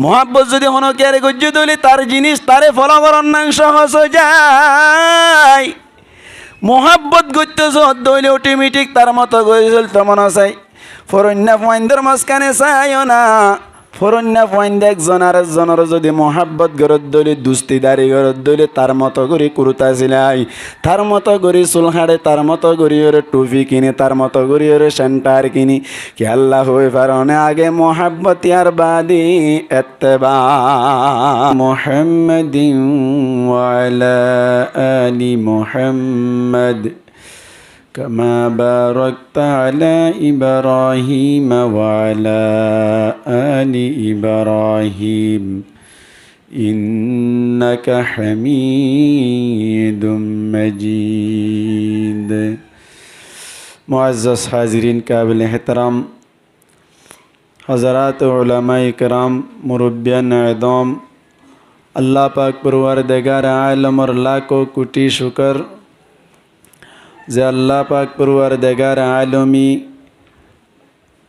মহাব্বত যদি হনকিয়ারে গজ্য দলি তার জিনিস তারে ফলো করন্নাং সহজ হয়ে যায়। মহাব্বত গত্য যত দইলে অটোমেটিক তার মতো গড়ে চলতে মনে চাই। ফরন্যা পয়েন্টের মাঝখানে চাইও না, ফরন্যা পয়েন্ট একজন আর একজনের যদি মহাব্বত গরত দইলে দুস্তিদারি গরত দইলে তার মতো করে কুর্তা সিলাই, তার মতো করে চুল হাড়ে, তার মতো করে ওরে টুপি কিনে, তার মতো করে ওরে সেন্টার কিনি কি আল্লাহ হয়ে পারনে আগে মহাব্বত আর বাদি এত্তেবা মুহাম্মাদিন ওয়া আলা আলি মুহাম্মাদ كما باركت على إبراهيم وعلى آل إبراهيم إنك حميد مجيد। मुअज़्ज़ज़ हाज़रीन काबिल एहतराम हज़रात उलमाए किराम मुरब्बियान एज़ाम, अल्लाह पाक परवरदिगार आलम और लाखों कोटि शुक्र যে আল্লাহ পাক পরওয়ারদিগার আলমী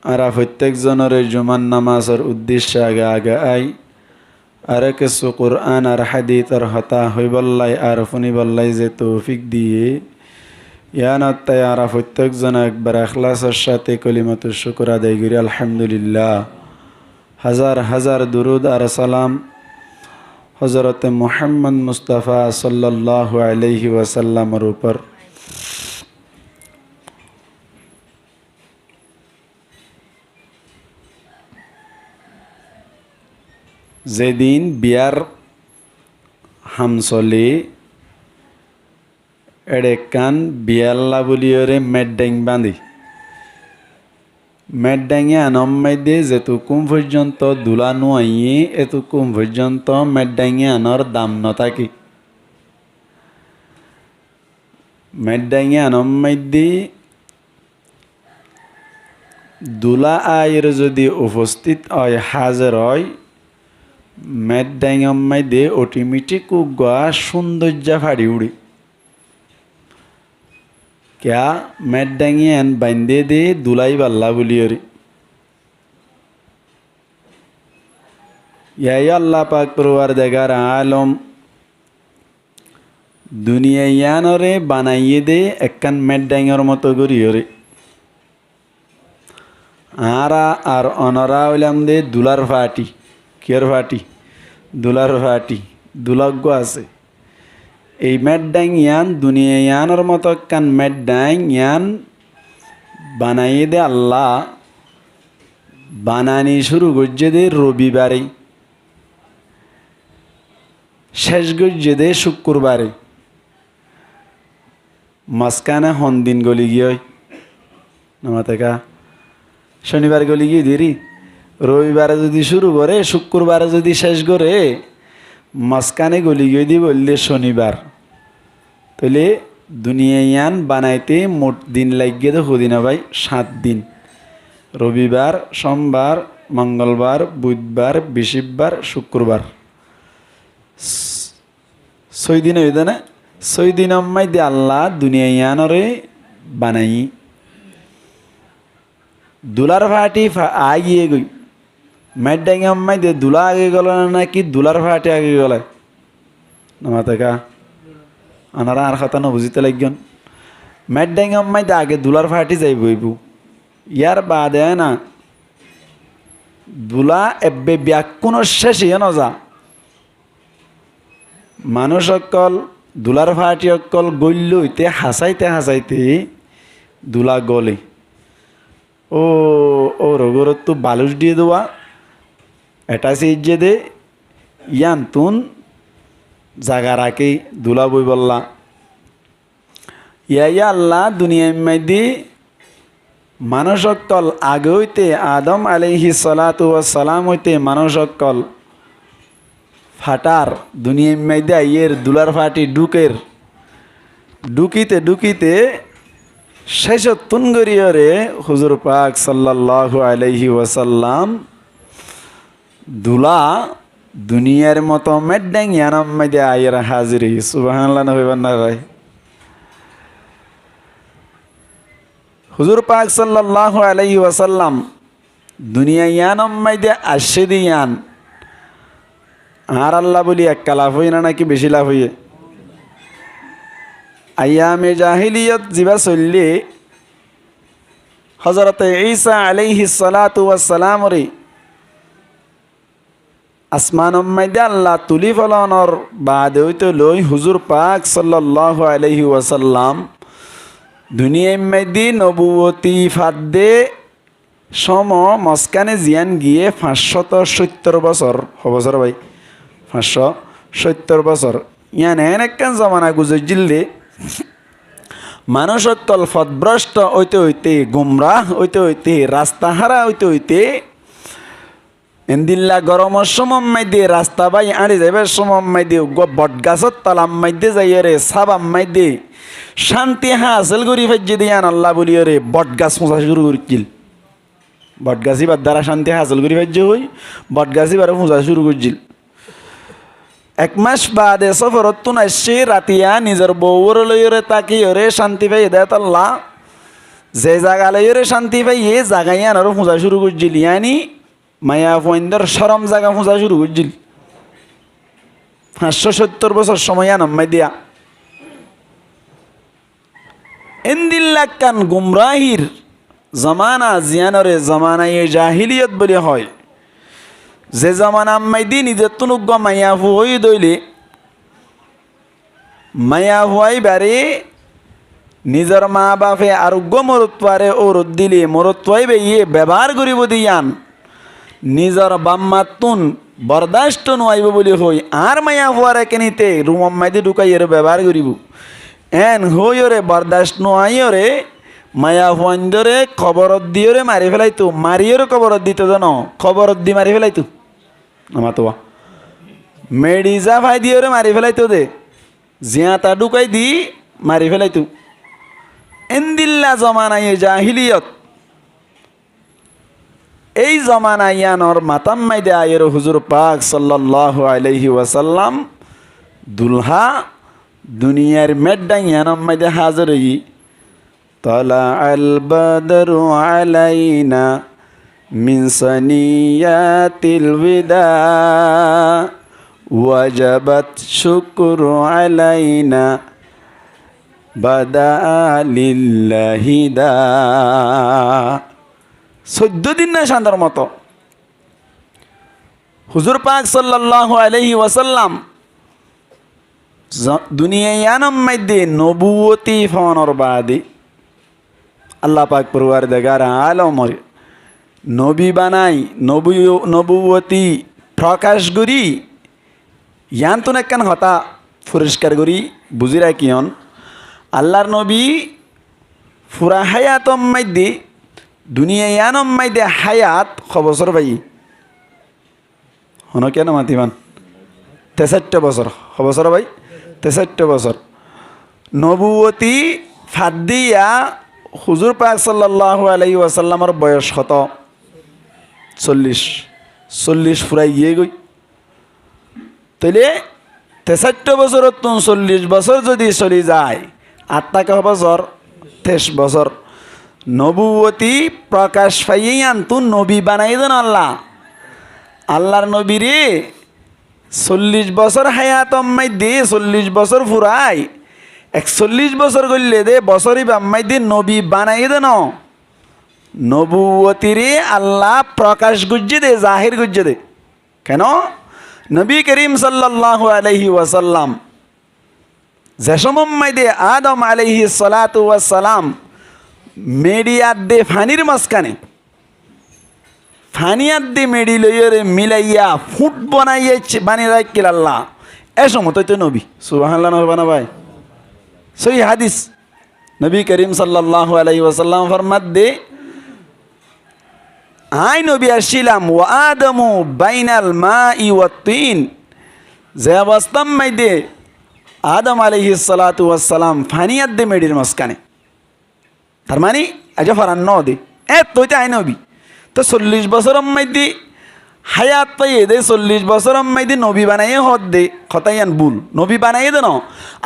আর প্রত্যেকজনের জুমার নামাজের উদ্দেশ্যে আগে আগে আই আর কিছু কোরআন আর হাদিস আর হতা হইবল্লাই আর ফুনিবল্লাই যে তৌফিক দিয়ে ইয়ানত্তায় আর প্রত্যেকজন একবার ইখলাসের সাথে কলিমাতুশ শুকর আদায় করি আলহামদুলিল্লাহ। হাজার হাজার দুরুদ আর সালাম হযরত মুহাম্মদ মুস্তাফা সাল্লাল্লাহু আলাইহি ওয়াসাল্লামের উপর। যেদিন বিয়ার হামসলে এড়েকান বিয়াল্লা বলিওরে মেড্ডাইং বাঁধি, মেড্ডাইঙে আনম্মাই দে যেতুকুম পর্যন্ত দুলা নুয়াইয়ে এতুকুম পর্যন্ত মেড্ডাইঙে আনর দাম নথাকি। মেড্ডাইঙে আনম্মাই দি দুলা আয়ের যদি উপস্থিত হয় হাজার হয় মেড্ডাইঙম্মাই দে অটোমেটিক উগা সৌন্দর্য ফাড়ি উড়ি क्या মেড্ডাইঙে এন বাইন্দে দে দুলাই বাল্লা বলিওরে। ইয়াই আল্লাহ পাক পরওয়ারদিগার আলম দুনিয়া ইয়ানরে বানাইয়ে দে একখান মেড্ডাইঙের মতো করিওরে। আরা আর অনরা হইলাম দে দুলার ফাটি, কের ফাটি, দুলার ফাটি, দুলগ্য আছে। এই মেড্ডাইং ইয়ান দুনিয়া ইয়ানোর মতো একখান মেড্ডাইং ইয়ান বানাইয়ে দে আল্লাহ বানানি শুরু করছে দে রবিবারে, শেষ করছে দে শুক্রবারে, মাঝখানে হন্দিন গলি গিয়ে নামাতেকা শনিবার গলি গিয়ে দিরি, রবিবারে যদি শুরু করে শুক্রবারে যদি শেষ করে মাঝখানে গলি গিয়ে দি বললে শনিবার। তাহলে দুনিয়া ইয়ান বানাইতে মোট দিন লাগিয়ে তো হুদিনা ভাই 7 দিন, রবিবার, সোমবার, মঙ্গলবার, বুধবার, বৃহস্পতিবার, শুক্রবার, 6 দিন হইতে না। 6 দিন আম্মাই দে আল্লাহ দুনিয়া ইয়ানরে বানাই দুলার ফাটি আগিয়ে গই। মেড্ডাইং আম্মাই দে দুলা আগে গেল না কি দুলার ফাটি আগে গেল নামাতেকা আনারা আর কথা না বুঝিতে লাগন। মেড্ডাইং আম্মাই দে আগে দুলার ফাটি যাই বইবু, ইয়ার বাদে না দুলা এব্বে ব্যাকুণর শেষ ইয়ে নজা মানুষ অকল দুলার ফাটি অকল গল্য হইতে হাসাইতে হাসাইতে দুলা গলে। ও ও রোগরত তো বালুস দিয়ে দেওয়া এটা সিজে দে ইয়ান তুন জাগা রাখি দুলা বই বললা। ইয়া আল্লাহ দুনিয়ার মধ্যে মানুষ অকল আগে হইতে আদম আলাইহিস সালাতু ওয়াস সালাম হইতে মানুষ অকল ফাটার দুনিয়ার মধ্যে আইয়ের দুলার ফাটি ডুকের ডুকিতে ডুকিতে শেষ তুনগরিয়রে হুজুর পাক সাল্লাল্লাহু আলাইহি ওয়াসাল্লাম দুলা দুনিয়ার মতো মেড্ডাইং ইয়ানাম মধ্যে আইয়ের হাজিরি। সুবহানাল্লাহ না হইবার না ভাই। হুজুর পাক সাল্লাল্লাহু আলাইহি ওয়াসাল্লাম দুনিয়া ইয়ানাম মধ্যে আসে দিয়ান আর আল্লাহ বলি একটা লাভ হই না নাকি বেশি লাভ হইয়ে আয়ামে জাহিলিয়ত জিবা চললে হজরতে ঈসা আলাইহিস সালাতু ওয়াস সালাম রে আসমান মাইদে আল্লাহ তুলি ফলানোর বাদে হইতে লই হুজুর পাক সাল্লাল্লাহু আলাইহি ওয়াসাল্লাম দুনিয়া মাইদি নবুয়তি ফাদ্দে সম মস্কানে জিয়ান গিয়ে 570 বছর বছর ভাই 570 বছর ইয়ান একখান জমানা গুজর জিল্লে মানুষ অত্যল ফদভ্রষ্ট হইতে হইতে গুমরাহ হইতে হইতে রাস্তাহারা হইতে হইতে এন্দিল্লা গরমের সময় মাইদে রাস্তা বাই আড়ে যাইবার সময় মাইদে বট গাছত তালাম মাইদে যাইয়ারে সাবাম মাইদে শান্তি হাসিল করি ফেজে দিয়ান আল্লাহ বলিয়ারে বট গাছ মোছা শুরু করছিল বট গাছি বার দ্বারা শান্তি হাসিল করি ফেজে হই বট গাছি বার মোছা শুরু করছিল 1 মাস বাদে সফরত আসছে রাতিয়া নিজের বউর লইরে তাকিয়রে শান্তি পাই দেয় আল্লাহ যে জায়গা লইরে শান্তি পাই এ জায়গায় আনারও মোছা শুরু করছিল ইয়ানি মায়া ফইন্দর সরম জায়গা মোছা শুরু করছিল 570 বছর সময় আনাম্মাই দিয়া এন্দিল্লাকান গুমরাহির জমানা জিয়ানরে জামানায় জাহিলিয়ত বলে হয় যে জামানা আম্মাই দি নিজের তুনুগ্গ মায়া ফুই দইলে মায়া ফুয়াই বারে নিজের মা বাপে আরোগ্য মরত্বারে ও রোদ দিলে মরত্বাই বেয়ে ব্যবহার করিব দিয়ান নিজের বাম্মাতুন বরদাস্ত নোয়াইব বলে হই আর মায়া ফুয়ারে কেনিতে রুম আম্মাই দি ঢুকাইয়ের ব্যবহার করিব এন হইরে বরদাস্ত নোয়াইরে মায়া ফুয়াইন্দরে খবরত দিয়রে মারি ফেলাইতো মারিয়রে খবরত দিত জান খবরত দি মারি ফেলাইতো আমাতোয়া মেডিজা ভাই দিয়রে মারি ফেলাইতো দে জিয়াতা ঢুকাই দি মারি ফেলাইতো এন্দিল্লা জমানায় জাহিলিয়ত এই জমানায় ইয়ানর মাতাম্মাই দে আয়ের হুজুর পাক সাল্লাল্লাহু আলাইহি ওয়াসাল্লাম দুলহা দুনিয়ার মেড্ডাই ইয়ানম্মাই দে হাজির হই তলা আল বদরু আলাইনা মিন সানিয়াতিল বিদা ওয়াজাবাত শুকরু আলাইনা বাদা লিল্লাহি দা 14 দিন না শান্তার মতো হুজুর পাক সাল্লাল্লাহু আলাইহি ওয়াসাল্লাম দুনিয়ায় আনম মাইদে নবুয়তি ফনর বাদে আল্লাহ পাক পরওয়ারদিগার আলমর নবী বানাই নবুয়তি প্রকাশ করি ইয়ান্তন একখান হতা পরিষ্কার করি বুঝিরা কিয়ন আল্লাহর নবী ফুরা হায়াতম মাইদে দুনিয়ায় আনম মাইদে হায়াত খবসর ভাই হন কেন মাতিমান 63 বছর খবসর ভাই 63 বছর নবুয়তি ফাদ্দিয়া হুজুর পাক সাল্লাল্লাহু আলাইহি ওয়াসাল্লামের বয়স কত 40 ফুরাই গিয়ে গই তাইলে 63 বছর 40 বছর যদি চলি যায় আত্মাকে বছর 23 বছর নবুয়তি প্রকাশ পাইয়ে আনতু নবী বানাই দেন আল্লাহর নবী রে 40 বছর হায়াত আম্মাই দে 40 বছর ফুরাই 41 বছর করলে দে বছরই বাম্মাই দে নবী বানাই দেন নবুয়তি রে আল্লাহ প্রকাশ গুজ্জে দে জাহির গুজ্জে দে কেন নবী করিম সাল্লাল্লাহু আলাইহি ওয়াসাল্লাম যে সময় দে আদম আলাইহিস সালাতু ওয়াস সালাম মেডিয়াত দে ফানির মাঝখানে ফানিয়াত দে মেডি লইরে মিলাইয়া ফুট বানিয়ে রাখিল আল্লাহ এ সময় তো নবী সুবহানাল্লাহ নবী না ভাই সহি হাদিস নবী করিম সাল্লাল্লাহু আলাইহি ওয়াসাল্লাম ফরমাত দে আই নবী আসছিলাম ওয়া আদমু বাইনাল মাই ওয়াত তিন যে অবস্থাম মাইদে আদম আলাইহিস সালাতু ওয়াস সালাম ফানিয়াত দে মেডির মাঝখানে তার মানে আজ ফরান ন দে এ তুই আই নবী তো 40 বছর মাইদি হায়াত পাইয়ে দে 40 বছর মাইদি নবী বানাইয়ে হদ দে খতাইয়ান ভুল নবী বানাইয়ে দে ন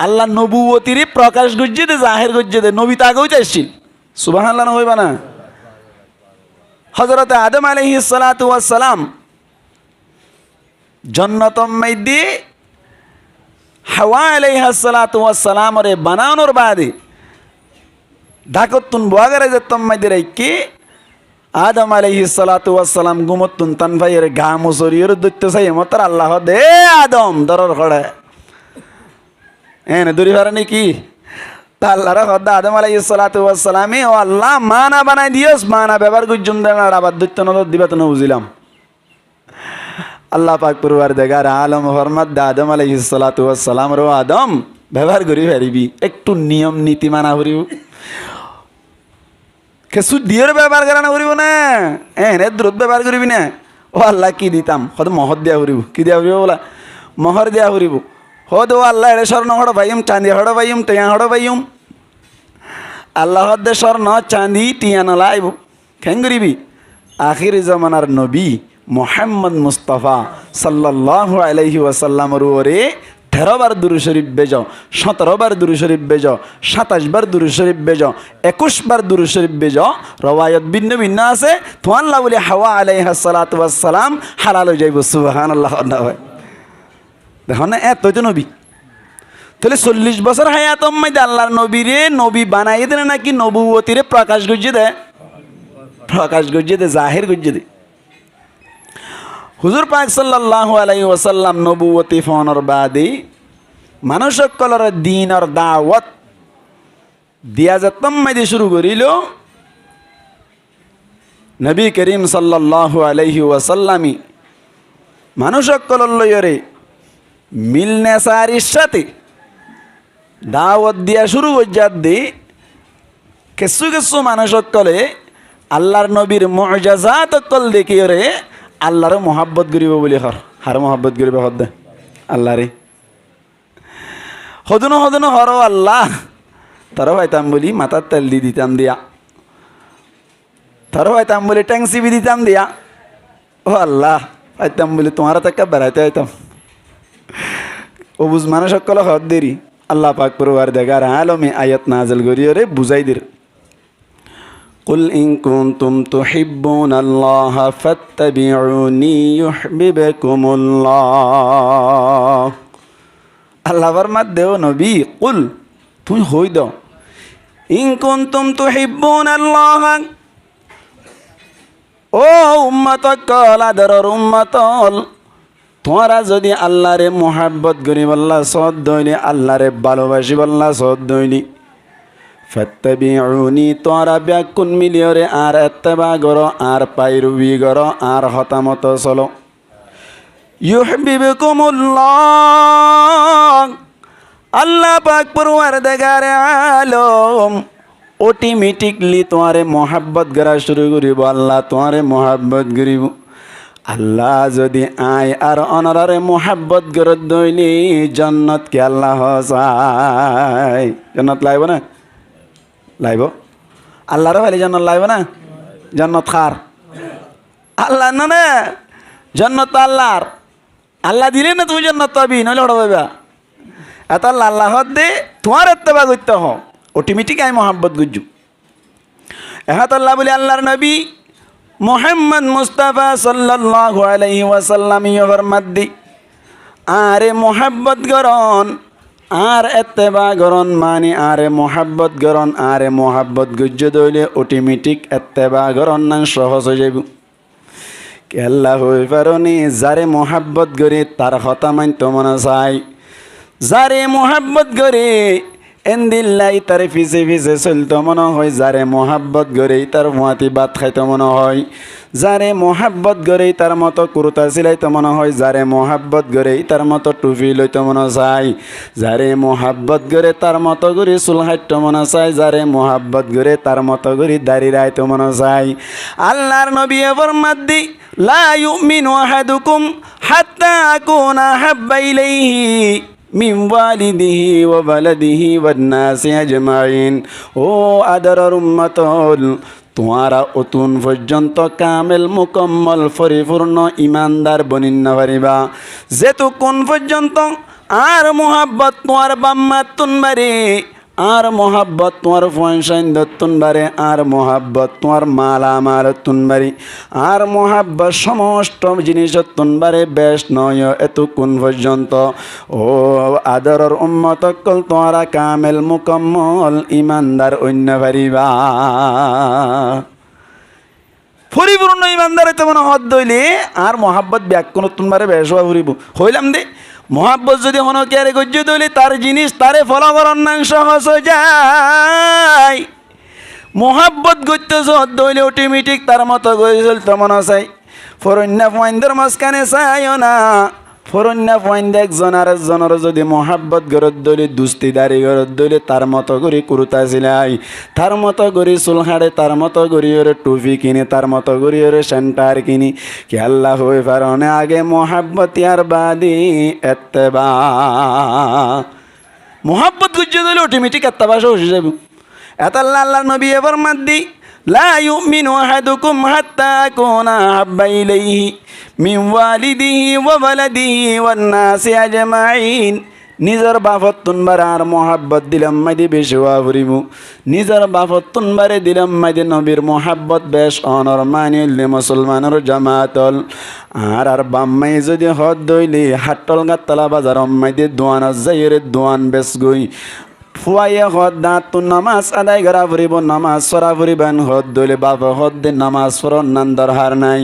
আল্লাহ নবুয়তির প্রকাশ গুজ্জে দে জাহের গুজ্জে দে নবী তো আগেও চাইছিল সুবহানাল্লাহ হইবা না হযরত আদম আলাইহিস সালাতু ওয়াস সালাম জন্নতম মাইদি হাওয়া আলাইহিস সালাতু ওয়াস সালাম রে বানানোর বাদে ঢাকতুন বুয়াগারে যেতম মাইদি রাইকি আদম আলাইহিস সালাতু ওয়াস সালাম গুমতুন তানভাইয়ের গা মুসরিয়র দৈত্য চাই মতর আল্লাহ দে আদম দরর খড়ে এনে দূরি পারে নাকি তা আল্লাহর হদ্দা আদম আলাইহিস সালাতু ওয়াস সালামে ও আল্লাহ মানা বানাই দিয়স মানা ব্যবহার গুজুম দেন আর আবার দৈত্য নদ দিবা তো বুঝিলাম আল্লাহ পাক পরওয়ারদিগার আলম ফরমাত আদম আলাইহিস সালাতু ওয়াস সালাম রো আদম ব্যবহার করি পারিবি একটু নিয়ম নীতি মানা করিব কেসু দিয়ের ব্যবহার করা না করিব না এনে দ্রুত ব্যবহার করিবি না ও আল্লাহ কি দিতাম হয়তো মহর দিয়া করিব কি দিয়া করিব বলা মহর দিয়া করিব হয়তো আল্লাহ এড়ে স্বর্ণ হড় পাইম চাঁদি হড় পাইম টিয়া হড় পাইম আল্লাহ হদ্দে স্বর্ণ চাঁদি টিয়া নলাইব কেন করিবি আখির জমানার নবী মোহাম্মদ মুস্তাফা সাল্লাল্লাহু আলাইহি ওয়াসাল্লামর ওরে 13 বার দুরূদ শরীফ বেজো 17 বার দুরূদ শরীফ বেজো 27 বার দুরূদ শরীফ বেজো 21 বার দুরূদ শরীফ বেজো রওয়ায়াত ভিন্ন ভিন্ন আছে তো আল্লাহ বলে হাওয়া আলাইহিস সালাতু ওয়াস সালাম হালাল হয়ে যাইব সুবহানাল্লাহ দেখো না এত তো নবী তাহলে 40 বছর হায়াতম মধ্যে আল্লাহর নবীরে নবী বানাই দেন নাকি নবুয়তিরে প্রকাশ গজ্জে দেয় প্রকাশ গজ্জে দেয় জাহির গজ্জে দেয় হুজুর পাক সাল্লাল্লাহু আলাইহি ওয়াসাল্লাম নবুয়তি ফোনর বাদে মানুষ সকলের দ্বীনের দাওয়াত দিয়া যেতম মধ্যে শুরু করিল নবী করিম সাল্লাল্লাহু আলাইহি ওয়াসাল্লামি মানুষ সকলের লয়রে মিলনেসারির সাথে দাওয়াত দিয়া শুরু করজাত দি কিছু কিছু মানুষ সকলে আল্লাহর নবীর মুআজিজাত কল দেখিরে আল্লাহর মোহাব্বত করিব বলি হার মোহাব্বত করিব হদ্দে আল্লাহ রে হদনো হদনো হর আল্লাহ তারও পাইতাম বলি মাথার তেল দি দিতাম দিয়া তারও পাইতাম বলি ট্যাংসিবি দিতাম দিয়া ও আল্লাহ পাইতাম বলি তোমার তাকে বেড়াইতে আইতাম ও বুঝ মানুষ সকল হদ দেরি আল্লাহ পাক পরওয়ারদিগার আলমে আয়াত নাযিল করিও রে বুঝাই দির قل إن كنتم تحبون الله فاتبعوني يحببكم الله আল্লাহ ফরমাত দেও নবী কুল তুই হই দাও ইন কুনতুম তুহিব্বুনাল্লাহ ও উম্মত কল আদরর উম্মতল তোমরা যদি আল্লাহরে মোহাব্বত করি বল্লা সদ দইলি আল্লাহরে ভালোবাসি বল্লা সদ দইলি ফাত্তাবিউনি তোরা ব্যাকুন মিলিয়রে আর এত্তেবা করো আর পাইরুবি করো আর হতামত চলো ইউহিব্বুকুমুল্লাহ আল্লাহ পাক পরওয়ারদিগার আলম অটোমেটিকলি তোমারে মোহাব্বত করা শুরু করিব আল্লাহ তোমারে মোহাব্বত করিব আল্লাহ যদি আয় আর অনরারে মোহাব্বত করত দইলি জান্নাত কে আল্লাহ চায় জান্নাত লাইব না লাইব আল্লাহর ভাই জান্নাত লাইব না জান্নাত খার আল্লাহ না না জান্নাত আল্লাহর আল্লাহ দিলে না তুমি জান্নাত পাবি নইলে ওটা পাইবা এত আল্লাহ দে তোমার ইত্তেবা করতে হ অটোমেটিক আই মোহাব্বত গুজু এহাত আল্লাহ বলি আল্লাহর নবী মুহাম্মদ মুস্তাফা সাল্লাল্লাহু আলাইহি ওয়াসাল্লাম ফরমাত দি আরে মোহাব্বত করন আর ইত্তেবা করন মানে আরে মোহাব্বত করন আরে মোহাব্বত গুজ্জু দইলে অটোমেটিক ইত্তেবা করন না সহজ হয়ে যাইব আল্লাহ হই পারনি যারে মোহাব্বত করে তার কথা মানতে মনে চাই যারে মোহাব্বত করে এন্দিল্লাই তার পিছে পিছে চলতে মনে হয় যারে মোহাব্বত করে তার মাতি ভাত খাইতে মনে হয় যারে মোহাব্বত করে তার মতো কুর্তা সিলাইতে মনে হয় যারে মোহাব্বত করে তার মতো টুপি লইতে মনে চাই যারে মোহাব্বত করে তার মতো করে চুল হাঁটতে মনে চাই যারে মোহাব্বত করে তার মতো করে দাড়ি রাইতে মনে চাই আল্লাহর নবী ফরমাত দি লা ইউমিনু আহাদুকুম হাত্তা আকুনা হাব্বা ইলাইহি মিন ওয়ালিদিহি ওয়া ওয়ালাদিহি ওয়ান নাসি আজমাইন ও আদরের উম্মতল তোমারা অতুন পর্যন্ত কামেল মুকম্মল পরিপূর্ণ ইমানদার বনিন না পারিবা যেহেতু কোন পর্যন্ত আর মোহাব্বত তোমার বাম্মাতুন বারে আর মোহাব্বত তোমার পয়সাইন দত্তন বারে, আর মোহাব্বত তোমার মালামাল তুনবারি, আর মোহাব্বত সমস্ত জিনিসত্তন বারে বেশ নয় এতক্ষণ পর্যন্ত। ও আদরর উম্মতকল তোমরা কামেল মুকম্মল ইমানদার অন্য পারিবা। পরিপূর্ণ ইমানদারে তেমন হদ দইলে আর মোহাব্বত ব্যাকুণ তোমারে বেশ ফুরিব হইলাম দে। মোহাব্বত যদি হন কেয়ারে গজ্য দইলে তার জিনিস তারে ফলাবরণাং সহজ হয়ে যায়। মোহাব্বত গত্য হদ দইলে অটোমেটিক তার মতো গই চলতে মনে চাই। ফরন্যা পয়েন্টের মাঝখানে চাইও না, ফরন্যা পয়েন্ট একজন আর একজনের যদি মোহাব্বত গরত দইলে দুস্তিদারি গরত দইলে তার মতো করে কুর্তা সিলাই, তার মতো করে চুল হাড়ে, তার মতো করে ওরে টুপি কিনে, তার মতো করে ওরে সেন্টার কিনি কি আল্লাহ হয়ে পারনে আগে মোহাব্বত ইয়ার বাদি এত্তেবা। মোহাব্বত গুজ্জে দিলে অটোমেটিক এত্তেবা হয়ে যাব। এত আল্লাহ আল্লাহ নবী এবার মাত দি লা ইউমিনু আহাদুকুম হাত্তা আকুনা আহাব্বা ইলাইহি মিন ওয়ালিদিহি ওয়া ওয়ালাদিহি ওয়ান নাসি আজমাইন। নিজের বাপত তুনবারে আর মোহাব্বত দিলাম মাইদি বেশি ফুরিমু, নিজের বাপত তুনবারে দিলাম মাইদি নবীর মোহাব্বত বেশ অনর মানিলে মুসলমানের জামাতল। আর বাম্মাই যদি হদ দইলি হাটল গাতলা বাজার মাইদি দোয়ান যাইরে দোয়ান বেশ গই ফুয়াইয়া হদ দাঁত তো নামাজ আদায় করা ফুরিব, নামাজ পড়া ফুরিবেন হদ দইলে বাপ হদ দে নামাজ ফরন নান দরহার নাই।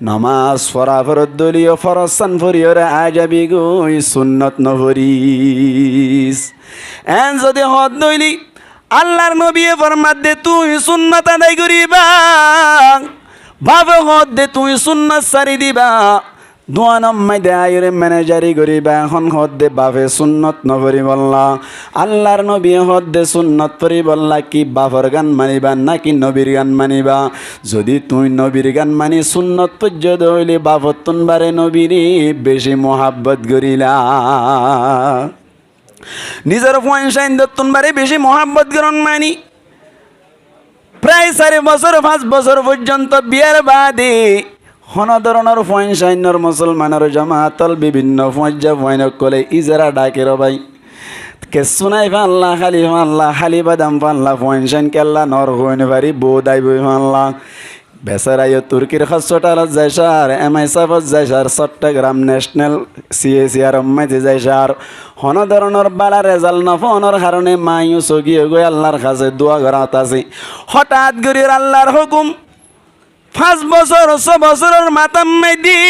নামাজ পড়া ফরত দলীয় ফরসান ফুরিয়রে আজাবি গই সুন্নত নভরিস। এন যদি হদ দইলি আল্লাহর নবী ফরমাত দে তুই সুন্নত আদায় করিবা, বাপ হদ দে তুই সুন্নত সারি দিবা। দোয়ানম মাইদে আইরে ম্যানেজারি করিবা, এখন হদ্দে বাপে সুন্নত নভরি বললা। আল্লাহর নবী হদ্দে সুন্নত পরি বললা কি বাপর গান মানিবা নাকি নবীর গান মানিবা? যদি তুই নবীর গান মানি সুন্নত পর্যন্ত হইলে বাপর তুনবারে নবীরে বেশি মোহাব্বত করিলা। নিজের পয়সাইন তুনবারে বেশি মোহাব্বত করন মানি। প্রায় 4 বছর 5 বছর পর্যন্ত বিয়ার বাদে হন ধরনের পয়সাইনর মুসলমানের জামাতল বিভিন্ন পর্যায় পয়নক কলে ইজারা ডাকে রবাই কে শুনাই ফাল্লা খালি ফাল্লা খালি বাদাম ফাল্লা পয়সাইন কেল্লা নর হইন পারি বোদাই বই ফাল্লা বেচারাই তুর্কির হসপিটালত যাই সার এমআই সাফত যাই সার চট্টগ্রাম ন্যাশনাল সিএসিআর মাইতে যাই সার হন ধরনের বালা রেজাল্ট নফনের কারণে মাইও চগিয়ে গই আল্লাহর কাছে দোয়া করাত আছে। হঠাৎ গরির আল্লাহর হুকুম 5 বছর 6 বছরের মাতাম মেদি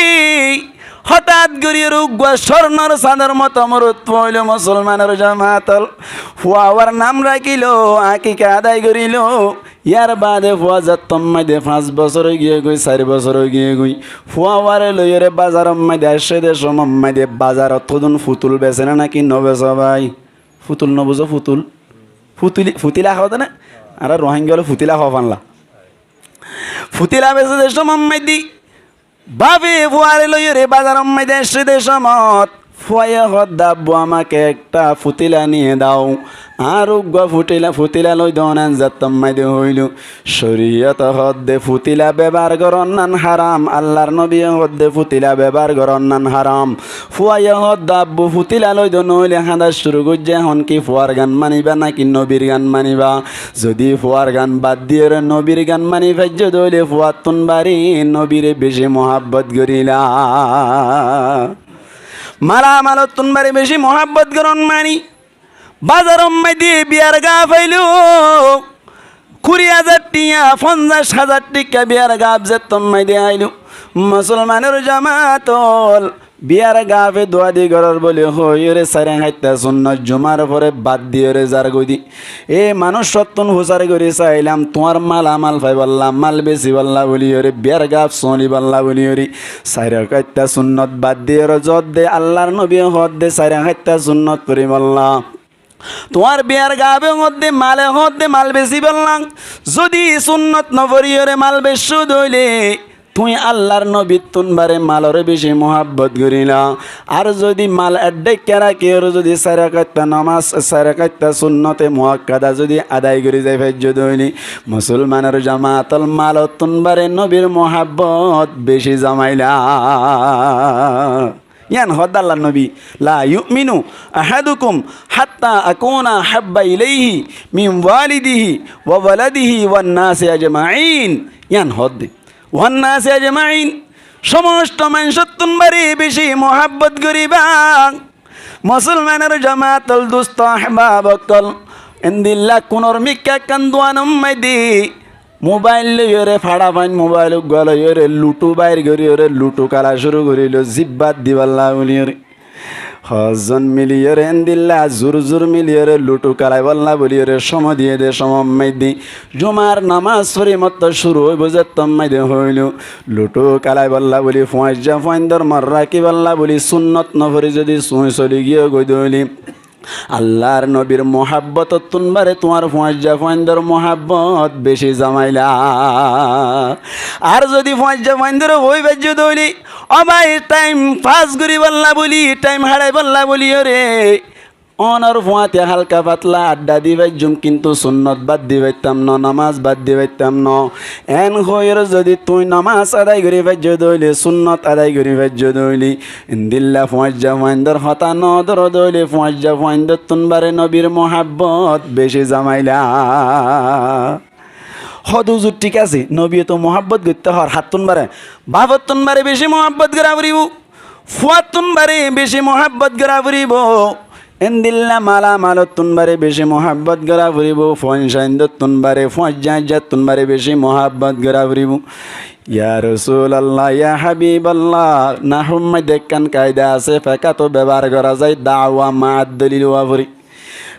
হঠাৎ গরিয়ে রুগুয়া স্বর্ণর চাঁদের মতো মরুত পইল মুসলমানের জামাতল। ফুয়াওয়ার নাম রাখিল আকিকা আদায় করিল। ইয়ার বাদে ফুয়া যাত্তম মাইদে 5 বছর গিয়ে গই 4 বছর গিয়ে গই ফুয়াওয়ারে লইরে বাজার মাইদে আসে দেশ মাইদে বাজার অতদিন ফুতুল বেছে না নাকি নবেছ ভাই? ফুতুল নবুঝো ফুতুল ফুতিলা খাওয়া না আর রোহিঙ্গা হলে ফুতিলা খাওয়া পানলা ফুতিলা বেছে দেশ মাম্মাইদি বাবে ফুয়ারে লইরে বাজার মাইদে আসে দেশ মত ফুয়াইয়া হদ দাব্বু আমাকে একটা ফুতিলা নিয়ে দাও। আর উগ্র ফুতিলা লই দনান যাত্তম মাইদে হইল। শরীয়ত হদ্দে ফুতিলা ব্যবহার করন নান হারাম, আল্লাহর নবী হদ্দে ফুতিলা ব্যবহার করন নান হারাম। ফুয়াইয়া হদ দাব্বু ফুতিলা লই দন হইলে হাঁদা শুরু করছে এখন কি ফুয়ার গান মানিবা নাকি নবীর গান মানিবা? যদি ফুয়ার গান বাদ দিয়ে নবীর গান মানি ফেজ দইলে ফুয়ার তুন বাড়ি নবীরে বেশি মহাব্বত করিলা। মালা মালত তুন বাড়ি বেশি মহাব্বত করন মানি। বাজার দিয়ে বিয়ার গা ফাইল 20,000 টিয়া 50,000 টিকা বিয়ার গাব যে তোমায় দিয়ে আইল। মুসলমানের জামাতল বিয়ার গাফে দোয়া দি গরর বলে হইরে সারে হাইতা সুন্নত জুমার পরে বাদ দিয়ে রে যার গদি এ মানুষ সত্তন হুসারে করে চাইলাম তোমার মাল আমাল পাই বললাম মাল বেশি বললা বলি ওরে বিয়ার গাফ সোনি বললা বলি ওরে সারে হাইতা সুন্নত বাদ দিয়ে যত দে আল্লাহর নবী হদ দে সারে হাইতা সুন্নত পরি বললা তোমার বিয়ার গাবে হদ্দে মালে হদ্দে মাল বেশি বললাম। যদি সুন্নত নবরিয়রে মাল বেশি দইলে তুই আল্লাহর নবী তুনবারে মালরে বেশি মোহাব্বত করিলা। আর যদি মাল এডে কেরা কেউ যদি সারাকাত্তা নামাজ সারাকাত্তা সুন্নতে মুআক্কাদা যদি আদায় করে যায় ফেজ দইলি মুসলমানের জামাতল মাল তুনবারে নবীর মোহাব্বত বেশি জমাইলা। ইয়ান হদ আল্লাহ নবী লা ইউমিনু আহাদুকুম হাত্তা আকুনা হাব্বা ইলাইহি মিন ওয়ালিদিহি ওয়া ওয়ালাদিহি ওয়ান নাসি আজমাইন ইয়ান হদ ওয়ান নাসি আজমাইন সমস্ত মানুষতুন বারে বেশি মোহাব্বত করিবা মুসলমানের জামাতুল দুস্ত আহবাবকল এন্দিল্লা কোনর মিক্কা কান্দুয়ানম মাইদি মোবাইল লইরে ফাড়া পাইন মোবাইল গল ইরে লুটু বাইর করি ওরে লুটু কালা শুরু করিল জিব্বাত দিবাল্লা বলিয়রে হজন মিলিয়রে এন্দিল্লা জোর জোর মিলিয়রে লুটু কালাই বল্লা বলিয়রে সম দিয়ে দে সমম্মাই দি জুমার নামাজ পড়ি মত শুরু হইব যে তম্মাই দে হইল লুটু কালাই বল্লা বলি ফুঁয়াজা ফুঁয়াইন্দর মর্রা কি বল্লা বলি সুন্নত নভরি যদি সুই চলি গিয়ে গই দইলি আল্লাহর নবীর মোহাব্বত তুনবারে তোমার ফুঁয়াজা ফুঁয়াইন্দর মোহাব্বত বেশি জামাইলা আর যদি ফুঁয়াজা ফুঁয়াইন্দর ওই বাজ্য দইলি অবাই টাইম পাস করি বললা বলি টাইম হারাই বললা বলি রে অনর ফুঁয়াতে হালকা পাতলা আড্ডা দিবাইজুম কিন্তু সুন্নত বাদ দিবাইতাম ন নামাজ বাদ দিবাইতাম ন এন হইর যদি তুই নামাজ আদায় করি ভাজ্য দইলি সুন্নত আদায় করি ভাজ্য দইলি ইন্দিল্লা ফুঁয়াজা ফুঁয়াইন্দর হতা নদর দইলি ফুঁয়াজা ফুঁয়াইন্দর তুনবারে নবীর মোহাব্বত বেশি জামাইলা হদুজুর ঠিক আছে নবী তো মোহাব্বত করতে হর হাত তুনবারে বাবত তুনবারে বেশি মোহাব্বত করা পড়িব ফুয়াত তুনবারে বেশি মোহাব্বত করা পড়িব এন্দিল্লা মালা মালত তুনবারে বেশি মোহাব্বত করা পড়িব ফনসাইন্দ তুনবারে ফুঁয়াজা তুনবারে বেশি মোহাব্বত করা পড়িব ইয়া রাসূলুল্লাহ ইয়া হাবিবাল্লাহ নাহুম্মাই দেখকান কায়দা আছে ফেকা তো ব্যবহার করা যায় দাওয়া মা'আদ দলিল ওয়াফরি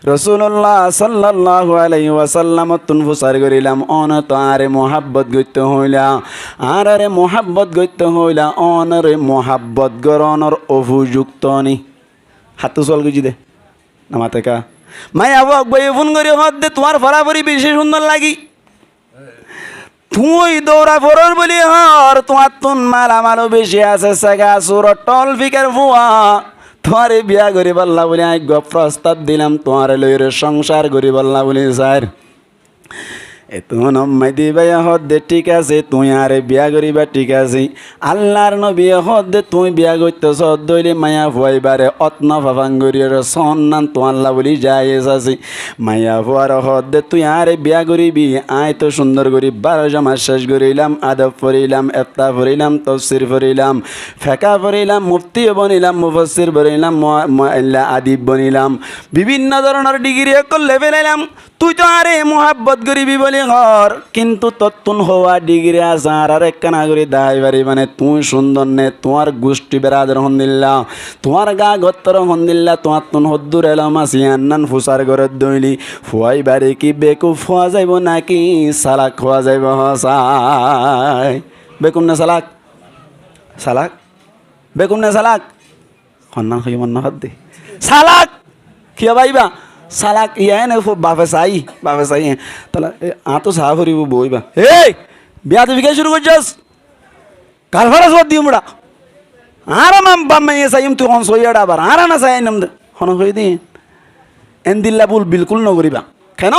রসুল্লাহ সাল্লাল্লাহু আলাইহি ওয়াসাল্লাম তুনফুসার করিলাম অনত আরে মোহাব্বত গইতে হইলা আর আরে মোহাব্বত গইতে হইলা অনরে মোহাব্বত গরনর অভিযুক্ত নি হাত চল গুজি দে নামাতে কা মাই আবক বই ফোন করি হদ দে তোমার ফরাফরি বেশি সুন্দর লাগি তুই দৌড়া ফরর বলি হর তোমার তুন মালা মালো বেশি আছে সাগা সুর টল ফিকার ফুয়া তোমারে বিয়া করি বললা বলে আই প্রস্তাব দিলাম তোমারে লইরে সংসার করি বললা বলে স্যার এত নম্মাই দিবাই হদ দে ঠিক আছে তুই আরে বিয়া করিবা ঠিক আছে আল্লাহর নবী হদ দে তুই বিয়া করতে সদ দইলে মায়া ভয়বারে অত্ন ভাবাঙ্গরির সন্নান তো আল্লাহ বলি যাই আছে মায়া ভুয়ার হদ দে তুই আরে বিয়া করিবি আয় তো সুন্দর করি 12 মাস শেষ করিলাম আদব পড়িলাম ইফতা পড়িলাম তাফসীর পড়িলাম ফিকহ পড়িলাম মুফতি বনিলাম মুফাসসির বনিলাম আদিব বনিলাম বিভিন্ন ধরনের ডিগ্রি একল লেভেল এলাম তুই তো আরে মোহাব্বত করিবি বলে ঘর কিন্তু তত্তুন হওয়া ডিগ্রি আসার আর একখানা করে দায় বাড়ি মানে তুই সুন্দর নে তোমার গোষ্ঠী বেড়াদের হন্দিল্লা তোমার গা গত্তর হন্দিল্লা তোমার তুন হদ্দুর এলাম আসি আন্নান ফুসার ঘরের দইলি ফুয়াই বাড়ি কি বেকুব ফুয়া যাইব নাকি সালাক খোয়া যাইব হসাই বেকুম না সালাক সালাক বেকুম না সালাক হন্নান হই মন্না হদ দে সালাক কিয়া বাইবা সালাক ইয়া না বাপে চাই তাহলে আ তো চাহ ফুরিব বইবা এই বিয়া তুমি কে শুরু করছস কাল ফারাস বাদ দিও মুড়া আর মাম বাম্মে চাইম তুই হন সইয়াড়া আবার আর না চাই নাম হন হই দি এন্দিল্লা বুল বিলকুল নগরিবা কেন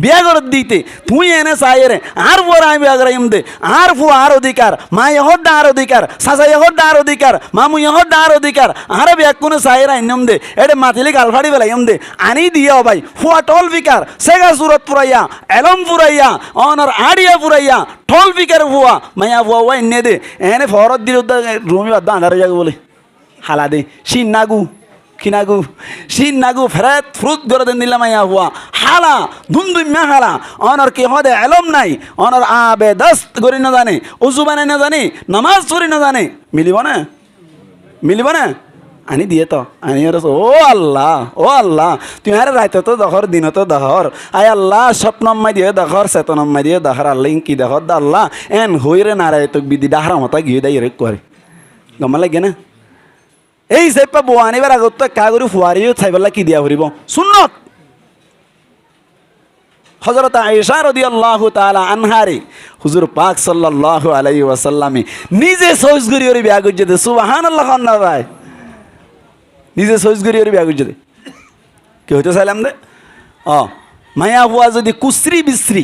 বিয়া করে দিতে তুই এনে চাই রে আর পর আমি বিয়া করাইম দে আর ফু আর অধিকার মা ইহর আর অধিকার সাসা ইহর আর অধিকার মামু ইহর আর অধিকার আর বিয়া কোনো চাই রা ইনম দে এটা মাতিলে গালফাড়ি বেলাইম দে আনি দিয়া ভাই ফুয়া টল ফিকার সেগা সুরত পুরাইয়া এলম পুরাইয়া অনর আড়িয়া পুরাইয়া টল ফিকার ফুয়া মাইয়া ফুয়া ওয়া ইনে দে এনে ফরত দিল রুমি বাদ আন্ধারে যাবে বলে হালা দে সিন নাগু কিনাগু সিন নাগু ফেরাত ফ্রুত করে দেন দিলাম আইয়া হুয়া হালা ধুমধুম্যা হালা অনর কি হদে এলম নাই অনর আবে দস্ত করি না জানে উজু বানাই না জানে নামাজ পড়ি না জানে মিলিব না আনি দিয়ে তো আনি ও আল্লাহ তুই আরে রাইতে তো দখর দিন তো দখর আয় আল্লাহ স্বপ্নম্মাই দিয়ে দখর চেতনম্মাই দিয়ে দখর আল্লাহ কি দখর দা আল্লাহ এন হইরে নারায় তো বিধি ডাহার মতো গিয়ে দেয় রে করে গমা লাগে না এই সেপা বউ আনিবার আগত তো কাগরি ফুয়ারিও চাইবেলা কি দিয়া ফুরিব সুন্নত হযরত আয়েশা রাদিয়াল্লাহু তাআলা আনহারে হুজুর পাক সাল্লাল্লাহু আলাইহি ওয়াসাল্লামে নিজে সওজ করি ওরে বিয়া করতে দে সুবহানাল্লাহ না ভাই নিজে সওজ করি ওরে বিয়া করতে দে কি হইতো চাইলাম দে মায়া বুয়া যদি কুশ্রি বিশ্রী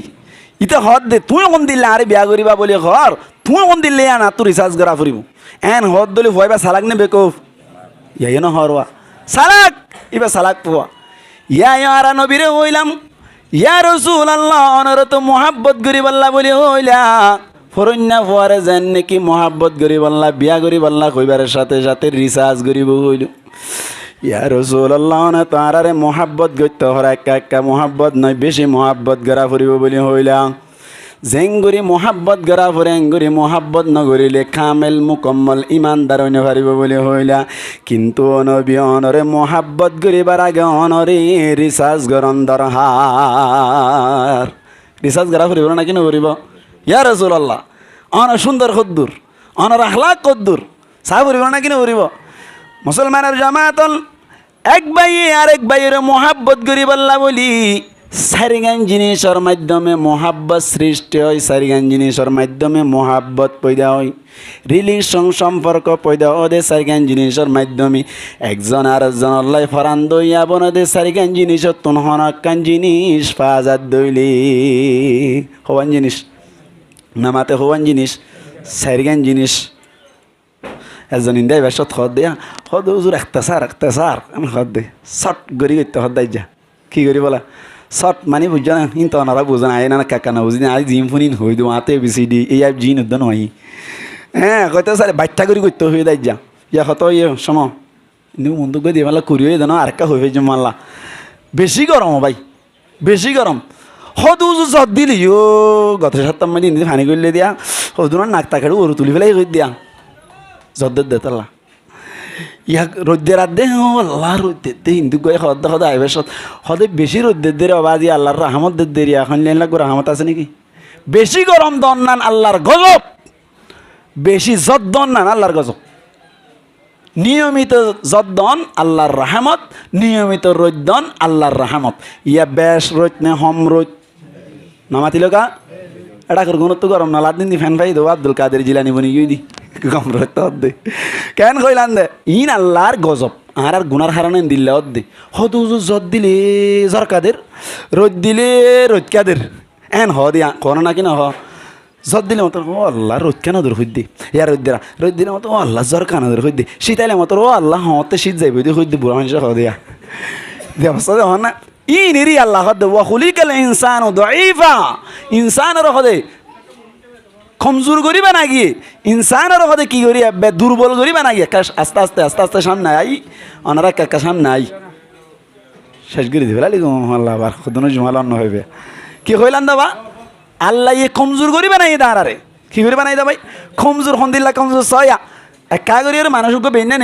ইতে হদ দে তুই কোন দিলে আরে বিয়া করিবা বলি ঘর তুই কোন দিলে আনা তুই রিসার্চ করা ফুরিব এন হদ দলি ভয়বা সালাক নে বেকুফ ইয়াই ন হরওয়া সালাক ইবা সালাক পোয়া ইয়া ইয়ারা নবীরে হইলাম ইয়া রসুল আল্লাহ অনরত মোহাব্বত গরিব আল্লাহ বলি হইলা ফরন্যা ফুয়ারে যেন নাকি মোহাব্বত গরিব আল্লাহ বিয়া গরিব আল্লাহ কইবারের সাথে সাথে রিসার্চ গরিব হইল ইয়া রসুল আল্লাহ না তারারে মোহাব্বত গইতে হর একা একা মোহাব্বত নয় বেশি মোহাব্বত গড়া ফুরিব বলি হইলা জেঙ্গুরি মোহাব্বত গড়া ফুরে এঙ্গুরি মোহাব্বত নগরিলে কামেল মুকম্মল ইমানদার হইনে পারিব বলি হইলা কিন্তু নবী অনরে মোহাব্বত গরিবার আগে অনরে রিসার্চ গরম দরহার রিসার্চ গড়া ফুরিব নাকি নগরিব ইয়া রসুল আল্লাহ অনর সুন্দর কদ্দুর অনর আখলাক কদ্দুর চাহ ফুরিব নাকি নগরিব মুসলমানের জামাতল এক ভাই আরেক ভাইয়ের মোহাব্বত গরিব আল্লাহ বলি সারিগান জিনিসের মাধ্যমে মোহাব্বত সৃষ্টি হয় সারিগান জিনিসের মাধ্যমে মোহাব্বত পয়দা হয় রিলেশন সম্পর্ক পয়দা ওদে সারিগান জিনিসের মাধ্যমে একজন আর একজন আল্লাহ ফরান দইয়া বনদে সারিগান জিনিসের তুনহনাকান জিনিস ফাজাত দইলি হওয়ান জিনিস নামাতে হওয়ান জিনিস সারিগান জিনিস একজন ইন্দাই বেশত হদ দেয়া হদ হুজুর একটা সার আমি হদ দে শট গড়ি করতে হদ দাই যা কী করি বলা শট মানে বুঝছো না ইন তো ওনারা বুঝো না না কাকা না বুঝি না আজ জিম ফোন হই দেবো আতে বেশি ডি এই আপ জিন উদ্যান হয় হ্যাঁ কইতে স্যার বাচ্চা করি করতে হয়ে দাই যা ইয়া কত ইয়ে সম কিন্তু মন্দু করে দিয়ে মাল্লা করি হয়ে দেন আরেকটা হয়ে যে মাল্লা বেশি গরম ভাই বেশি গরম হদ উজু জত দিলি ও গত সপ্তাহ মানে দিন ফানি করলে দিয়া হদুনার নাক তাকাড়ু ওরু তুলি ফেলাই করে দিয়া জদ্দের দে তাল্লা ইয়াক রোদ্দের আদে আল্লাহ রোদ্দের দে হিন্দু গয়ে হদ হদ আইবে সদ হদে বেশি রোদ্দের দেরে অবাজি আল্লাহর রাহমত দেরি এখন লেন লাগবে রাহমত আছে নাকি বেশি গরম দন্নান আল্লাহর গজব বেশি জদ্দন নান আল্লাহর গজব নিয়মিত জদ্দন আল্লাহর রাহমত নিয়মিত রোদ্দন আল্লাহর রাহমত ইয়া বেশ রোদ নে হম রোদ নামাতিল কা এটা কর গুণত্ব গরম না লাদিন দি ফ্যান ভাই দেবো আব্দুল কাদের জিলানি বনি গিয়ে দি গম রোদ দে কেন কইলান দে ইন আল্লাহর গজব আর গুনার হারানে দিল্লা দে হদ জদ দিলে জর কাদের রোদ দিলে রোদ কাদের এন হ দিয়া কোন না কিনা হ জদ দিলে মতো ও আল্লাহ রোদ কেন দূর হইত দে ইয়া রোদ দিলে মতো ও আল্লাহ জ্বর কানা দূর হইত দে শীতাইলে মতো ও আল্লাহ হতে শীত যাইব দি হইত দে বুড়া মানুষ হ দিয়া দেবস্থা দেখ না ই নিরি আল্লাহ হদ ওয়া খুলিকাল ইনসানু দাঈফা ইনসানের হদে কমজোর করিবা না গিয়ে ইনসানের হদে কি করি দুর্বল করিবা না গিয়ে আস্তে আস্তে সামনে আই ওনারা কাকা সামনে আই শেষ করে দিবে লালি আল্লাহ আবার খুদনো জুমাল অন্য হইবে কি কইলাম দাবা আল্লাহ ইয়ে কমজোর করিবা না দাঁড়ারে কি করিবা না ভাই কমজোর হন্দিল্লা কমজোর সয়া একা করি আর মানুষকে বেনে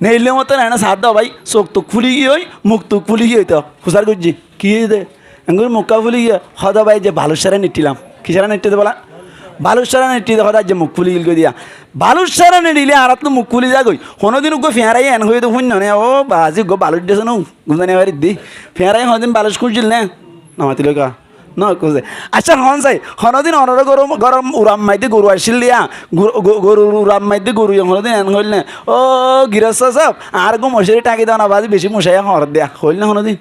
নেইলে মতো না সাথ দাও ভাই চোখ তো খুলি গিয়ে হই মুখ তো খুলি গিয়ে তো খুশার করছি কি দে এঙ্গুর মুখা খুলি গিয়ে হদা ভাই যে ভালো সারা নিটিলাম কি সারা নিটিতে বলা বালুর সারা নেটি দেখা যে মুখ খুলি গিল দিয়া বালুর সারা নেটিলে আর তো মুখ খুলি যা গই কোনোদিন গো ফেঁড়াই এন হয়ে তো শুন নে ও বাজি গো বালুর দিয়েছে নো গুজানি বাড়ি দি ফেঁড়াই কোনোদিন বালুস খুঁজছিল নে নামাতিল কা ন কোজে আচ্ছা হন যাই কোনোদিন অনর গরম গরম উড়াম মাইতে গরু আসছিল দিয়া গরু উড়াম মাইতে গরু কোনোদিন এন হইল নে ও গিরস্ত সব আর গো মশারি টাকি দাও না বাজি বেশি মশাই হর দেয়া হইল না কোনোদিন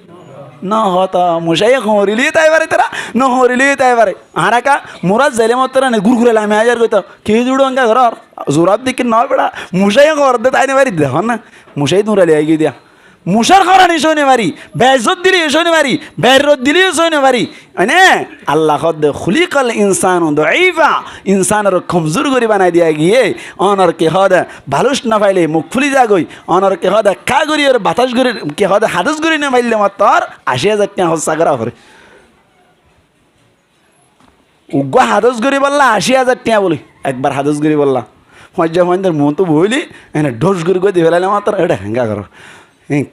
ন হতা মশাই হরিলি তাই পারে তারা ন হরিলি তাই পারে আর একা মোরাজ যাইলে মত না ঘুরে লামে হাজার কইতো কে জুড়ো অঙ্কা ঘর জোরাব দিকে ন বেড়া মশাই ঘর দে তাই পারি দেখ না মশাই দূরালি আই দিয়া মুসার খরানি সইনে পারি বেজত দিলে সইনে পারি বের রোদ দিলে সইনে পারি মানে আল্লাহ খদ খুলিকাল ইনসান দাঈফা ইনসানের কমজোর করে বানাই দিয়া গিয়ে অনর কে হদ ভালুস না পাইলে মুখ ফুলি যা গই অনর কে হদ কা গরি আর বাতাস গরি কে হদ হাদস গরি না পাইলে মাত্র ৮০,০০০ টাকা হসা করা করে উগ্র হাদস গরি বললা ৮০,০০০ টাকা বলি একবার হাদস গরি বললা মজ্জা মন্দের মন তো বইলি এনে ঢোস গরি করে দিয়ে ফেলাইলে মাত্র এটা হেঙ্গা করো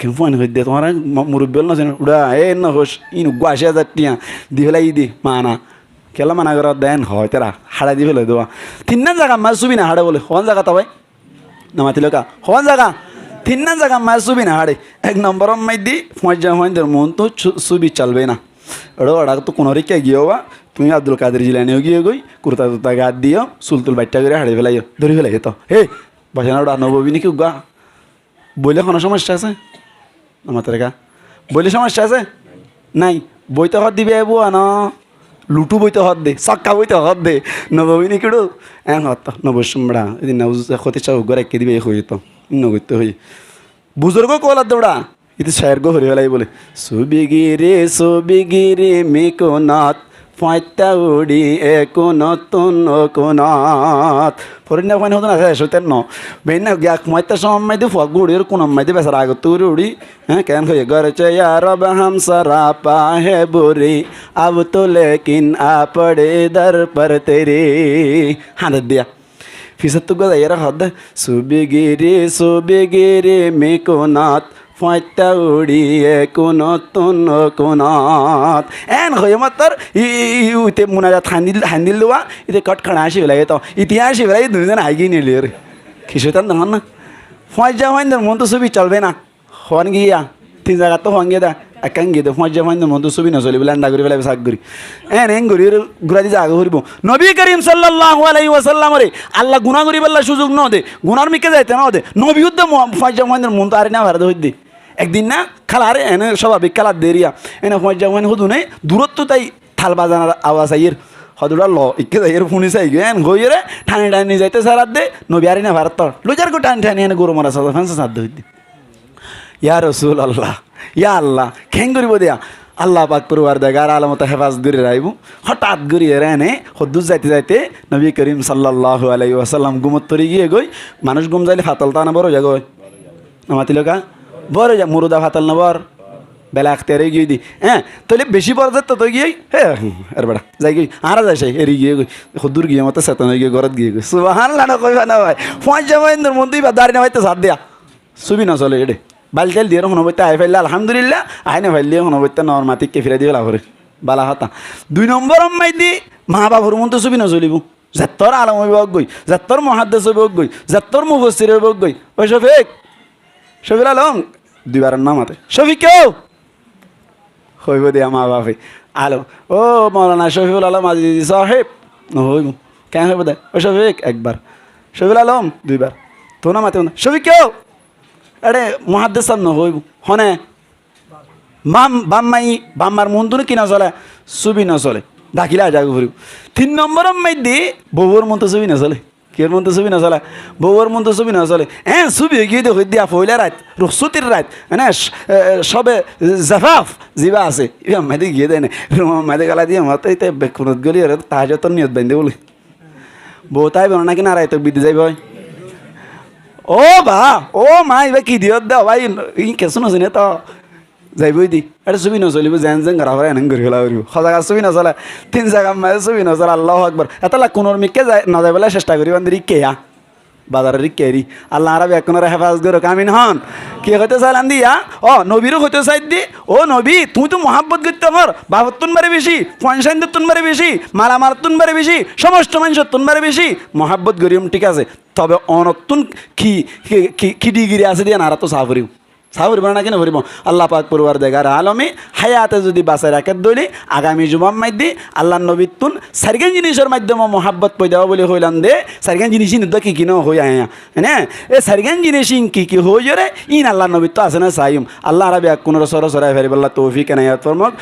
কেমন হয়ে দে তোমার মুরব্বী না উড়া এ না হোস ইন ৮০,০০০ টাকা দি ফেলাই দি মানা কেলা মানা করা দেন হয় তারা হাড়া দি ফেলে দেওয়া তিন জায়গা মাছ চুবি না হাড়ে বলে হন জায়গা তা ভাই না মাতিল কা হন জায়গা তিন জায়গা মাছ চুবি না হাড়ে এক নম্বর মাই দি মজ্জা মন্দের মন তো চুবি চলবে না ওটা ওটা তো কোনো রেখে গিয়েও বা তুমি আব্দুল কাদের জিলানিও গিয়ে গই কুর্তা টুর্তা গাত দিও চুলতুল বাইটটা করে হাড়ে ফেলাইও ধরে ফেলাই তো হে বাসা না ওটা নববি নাকি গা বইলে কোনো সমস্যা আছে আমার রেখা বইলে সমস্যা আছে নাই বইতে হত দিবে এবো না লুটু বইতে হত দে চক্কা বইতে হত দে নববি নাকি হত নবসুমড়া এদিন ক্ষতি চাও ঘরে একে দিবে হয়ে যেত নগরতে হই বুজুর্গ কোলা দৌড়া ইতি শায়ের গো হরিওয়ালাই বলে সুবিগিরে মেকোনাথ ফাঁইতা উড়ি একোনতুন কোনাত ফরিনা ফাইন হতো না সতেন ন বেনা গ্যাক মাইতা সময় দি ফগ গুড়ির কোন মাইতে বেসার আগ তুরি উড়ি হ্যাঁ কেন হয়ে ঘরে চয়া রব হাম সারা পাহে বুরি আব তো লেকিন আপড়ে দর পর তেরে হাত দিয়া ফিসত তো গদা এরা হদ সুবিগিরে মেকোনাথ ফাঁইতা উড়িয়ে কোনতুন কোনাত এন হয়ে মাত্র ইতে মুনাজাত হান্দিল দেওয়া ইতে কটখানা আসি বেলা তো ইতিহাস বেলা এই দুজন আগে নিলি রে খিসুতান তখন না ফাঁজা ফাইন্দার মন তো ছবি চলবে না হন গিয়া 3 জায়গা তো হন গিয়ে দা একান গিয়ে দে ফাঁজা ফাইন্দার মন তো ছবি না চলি বলে আন্ডা করি ফেলাবে শাক করি এন ঘুরি ঘুরা দিয়ে আগে ঘুরব নবী করিম সাল্লাল্লাহু আলাইহি ওয়াসাল্লাম রে আল্লাহ গুনাহ করি বললা সুযোগ ন দে গুনার মিকে যাইতে না দে নবী উদ্দ ফাঁজা ফাইন্দার মন তো আর না ভারত হইতে একদিন না খালারে এনে স্বাভাবিক খালার দেরিয়া এনে ফাঁজা ফাইন হদু নেই দূরত্ব তাই থাল বাজানোর আওয়াজ আইয়ের হদুরা ল ইকে যাইয়ের শুনি চাই গে এন গইয়ে ঠানি টানি যাইতে সারাত দে নবী আরি না ভারত লইজার গো টানি টানি এনে গরু মারা সাদা ফ্যান্সে সাধ্য হইতে ইয়া রসুল আল্লাহ ইয়া আল্লাহ খেং করিব দিয়া আল্লাহ পাক পরিবার দেগার আলমত হেফাজ করে রাইব হঠাৎ গড়িয়ে এনে হদ্দুস যাইতে যাইতে নবী করিম সাল্লাল্লাহু আলাইহি ওয়াসাল্লাম গুমত তরি গিয়ে গই মানুষ গুম যাইলে ফাতল তা না বড় জাগয় আমাতিল কা বড় যা মুরুদা ফাতল না বর বেলা আখতে গিয়ে দি হ্যাঁ তাহলে বেশি বড় যাত তো গিয়ে হ্যাঁ আর বেড়া যাই গিয়ে আরা যাই সেই এরি গিয়ে গই হদ্দুর গিয়ে মতো সেতন গিয়ে ঘরত গিয়ে গই সুবহানাল্লাহ না কইবা না ভাই পাঁচ জামাইন্দের মধ্যেই বা দাঁড়িয়ে হইতে সাথ দেয়া সুবি না চলে এডে বালচাল দিয়ে হন বইতে আই ফেললে আলহামদুলিল্লাহ আইনে ফেললে হন বইতে নর মাতিককে ফিরে দিয়ে লাভরে বালা হতা 2 নম্বর মাই দি মা বাবুর মন তো সুবি না চলিব যাত্তর আলম হইব গই যাত্তর মহাদ্দেশ হইব গই যাত্তর মুফাসসির হইব গই ওই শফিক আলম 2 বারের নাম আছে শফিক কেউ হইব দিয়া মা বাপে আলো ও মৌলানা শফিউল আলম আজিজি সাহেব হইব কেন হইব দে ও শফিক একবার শফিউল আলম 2 বার তো না মাতে শফিক কেউ এডে মহাদ্দেশ ন হইব হনে বাম্মার মন তুনে কিনা চলে ছবি না চলে ডাকিলে আজাগো ফুরিব 3 নম্বর মাইদি বউর মন তো ছবি না চলে কের মন তো ছবি না চলে বউর মন তো ছবি না চলে ছবি গিয়ে দিয়ে দিয়া ফইলা রাত রসুতির রাত মানে সবে জাফাফ জিবা আছে ইয়া মাইদি গিয়ে দেয় না মাইদি গালা দিয়ে মাতে বেকুনত গলি তাহাজ তোর নিয়ত বান্ধে বলে বউ তাই বেরো নাকি না রায় তো বিদে যাই ভাই ও বা ও মা এবার কি দিয়ত দাও ভাই কেসুন আছে না তো যাইবই দি এটা ছবি নচলিব যেন যেন ঘৰা ঘৰা এনে ঘূৰি পেলাই কৰিব সজাগা ছবি নচলে 3 জাগা মাঝে ছবি নচলে আল্লাহ আকবর এটা কোনোর মিকে যায় নজাই পেলাই চেষ্টা করি বান্ধি কেয়া বাজারের কেরি আল্লাহ আরব একনের হেফাজত করো কামিন হন কি হইতে চাইলাম দিয়া ও নবীরও হইতে চাই দি ও নবী তুই তো মহাব্বত করতে আমার বাবতুন বারে বেশি পয়সাইন্দুন বারে বেশি মারামারতুন বারে বেশি সমস্ত মানুষতুন বারে বেশি মহাব্বত করিম ঠিক আছে তবে অনতুন কি ডিগ্রি আছে দিয়া নারা তো সাফরিম সাবর বানা কেন ভরিব আল্লাহ পাক পরিবার দেগার আলমে হায়াতে যদি বাঁচায় রাখে দইলে আগামী জুমার মাধ্যমে আল্লাহ নবীতুন সারিগান জিনিসের মাধ্যমে মহাব্বত পয়দা বলে হইলাম দে সারিগান জিনিস কি কি ন হই আয়া হ্যাঁ এ সারিগান জিনিস কি হই জরে ইন আল্লাহ নবী তো আছে না সাইম আল্লাহ রাবে কোন সরসরাই ফেরিব আল্লাহ তৌফিক এনায়াত ফরমাক